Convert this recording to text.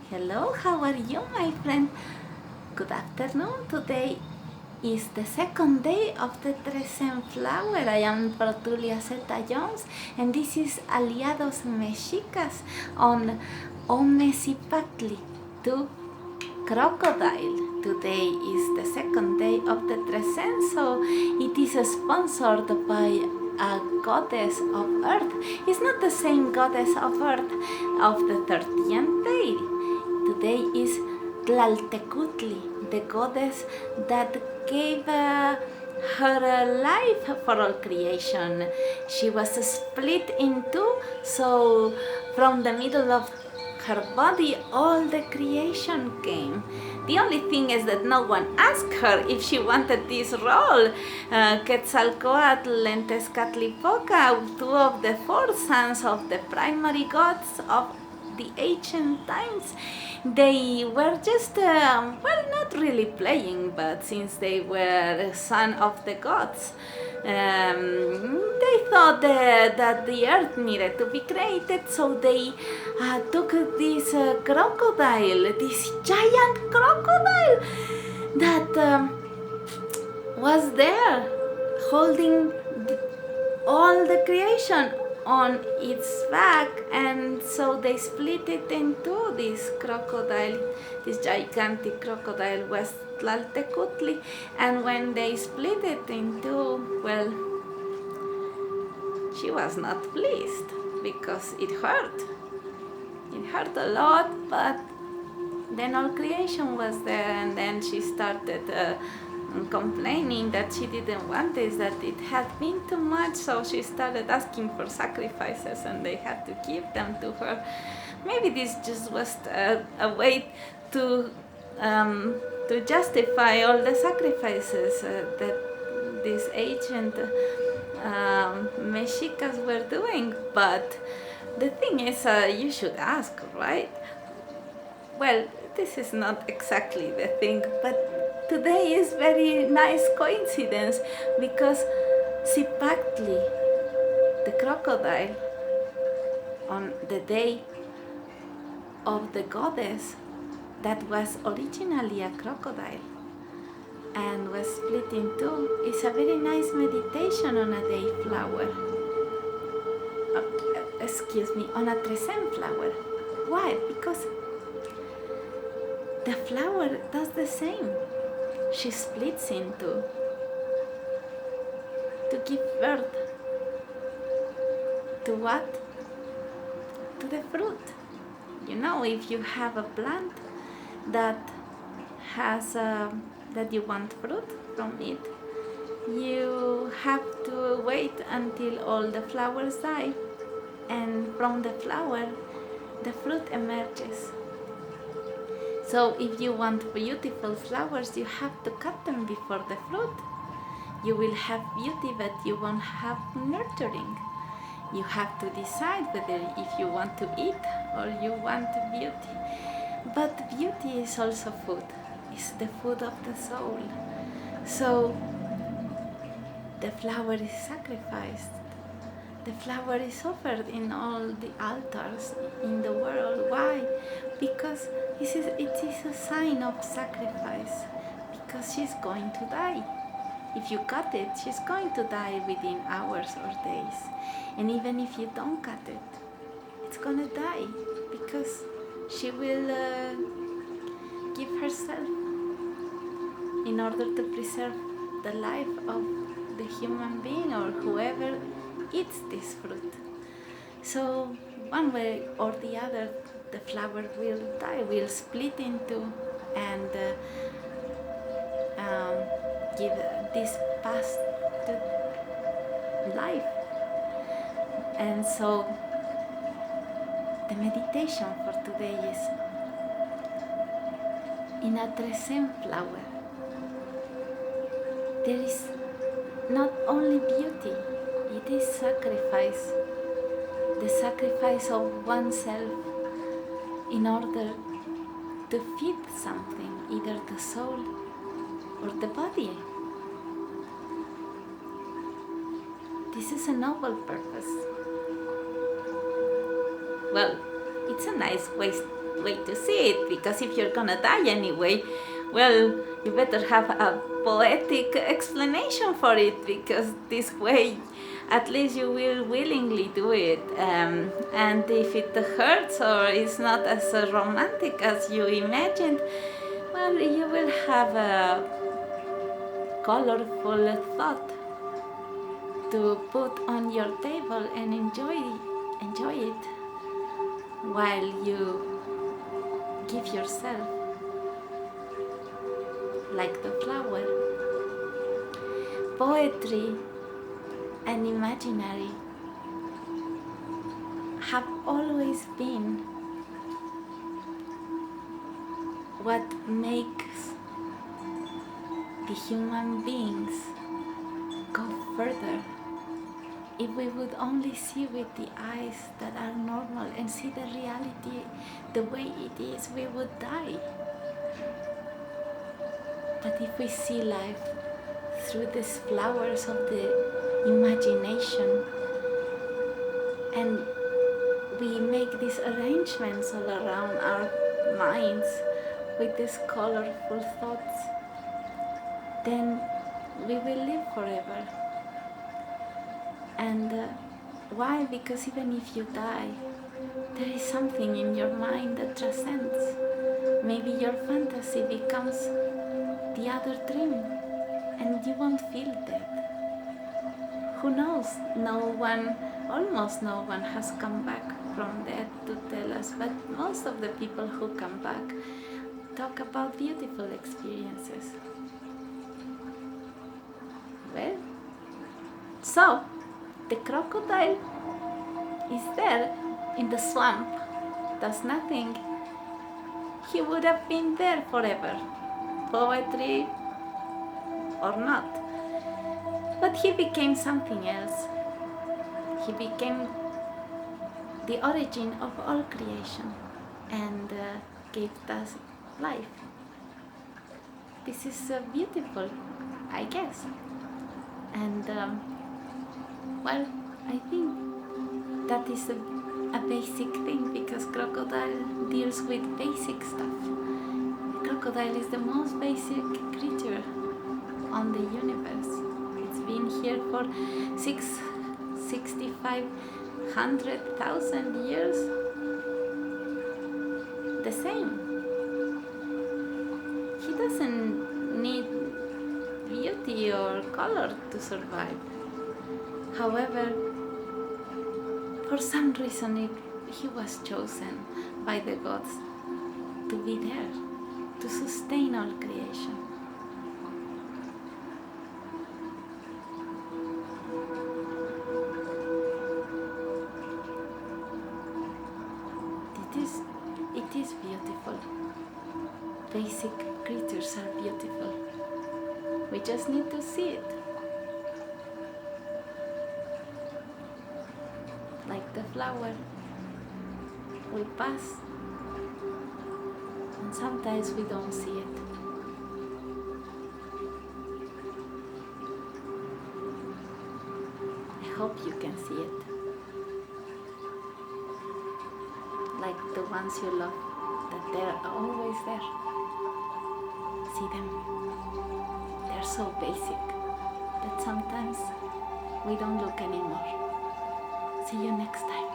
Hello, how are you, my friend? Good afternoon. Today is the second day of the Trezene flower. I am Protulia Xeta-Llouns, and this is Aliados Mexicas on Cipacli to Crocodile. Today is the second day of the Trezene, so it is sponsored by a goddess of earth. It's not the same goddess of earth of the 30th day. Today is Tlaltecutli, the goddess that gave her life for all creation. She was split in two, so from the middle of her body all the creation came. The only thing is that no one asked her if she wanted this role. Quetzalcoatl and Tezcatlipoca, two of the four sons of the primary gods of the ancient times, they were just, not really playing, but since they were son of the gods, they thought that the earth needed to be created, so they took this crocodile, this giant crocodile that was there holding all the creation on its back, and so they split it into this crocodile. This gigantic crocodile was Tlaltecutli, and when they split it in two, well, she was not pleased because it hurt. It hurt a lot, but then all creation was there, and then she started complaining that she didn't want this, that it had been too much, so she started asking for sacrifices and they had to give them to her. Maybe this just was a way to justify all the sacrifices that these ancient Mexicas were doing. But the thing is, you should ask, right? Well, this is not exactly the thing, but today is very nice coincidence because Cipacli, the crocodile, on the day of the goddess that was originally a crocodile and was split in two, is a very nice meditation on a day flower. On a Trezene flower. Why? Because the flower does the same. She splits in two to give birth to what? To the fruit. You know, if you have a plant that has that you want fruit from it, you have to wait until all the flowers die, and from the flower the fruit emerges. So if you want beautiful flowers, you have to cut them before the fruit. You will have beauty, but you won't have nurturing. You have to decide whether if you want to eat or you want beauty. But beauty is also food. It's the food of the soul. So the flower is sacrificed. The flower is offered in all the altars in the world. Why? Because it is a sign of sacrifice. Because she's going to die. If you cut it, she's going to die within hours or days. And even if you don't cut it, it's going to die. Because she will give herself in order to preserve the life of the human being or whoever eats this fruit. So one way or the other, the flower will die, will split in two, and give this past to life. And so the meditation for today is in a Trezene flower. There is not only beauty, it is sacrifice, the sacrifice of oneself in order to feed something, either the soul or the body. This is a noble purpose. Well, it's a nice way way to see it, because if you're gonna die anyway, well, you better have a poetic explanation for it, because this way at least you will willingly do it. And if it hurts or is not as romantic as you imagined, well, you will have a colorful thought to put on your table and enjoy it while you give yourself, like the flower. Poetry and imaginary have always been what makes the human beings go further. If we would only see with the eyes that are normal and see the reality the way it is, we would die. But if we see life through these flowers of the imagination, and we make these arrangements all around our minds with these colorful thoughts, then we will live forever. And why? Because even if you die, there is something in your mind that transcends. Maybe your fantasy becomes the other dream, and you won't feel dead. Who knows? Almost no one has come back from death to tell us, but most of the people who come back talk about beautiful experiences. Well, so the crocodile is there in the swamp, does nothing. He would have been there forever, poetry or not. But he became something else. He became the origin of all creation and gave us life. This is beautiful, I guess. And well, I think that is a basic thing, because crocodile deals with basic stuff. The crocodile is the most basic creature on the universe. It's been here for 6,500,000 years. The same. He doesn't need beauty or color to survive. However, for some reason he was chosen by the gods to be there, to sustain all creation. It is beautiful. Basic creatures are beautiful. We just need to see it. Like the flower, we pass, and sometimes we don't see it. I hope you can see it. Like the ones you love, that they're always there. See them. They're so basic that sometimes we don't look anymore. See you next time.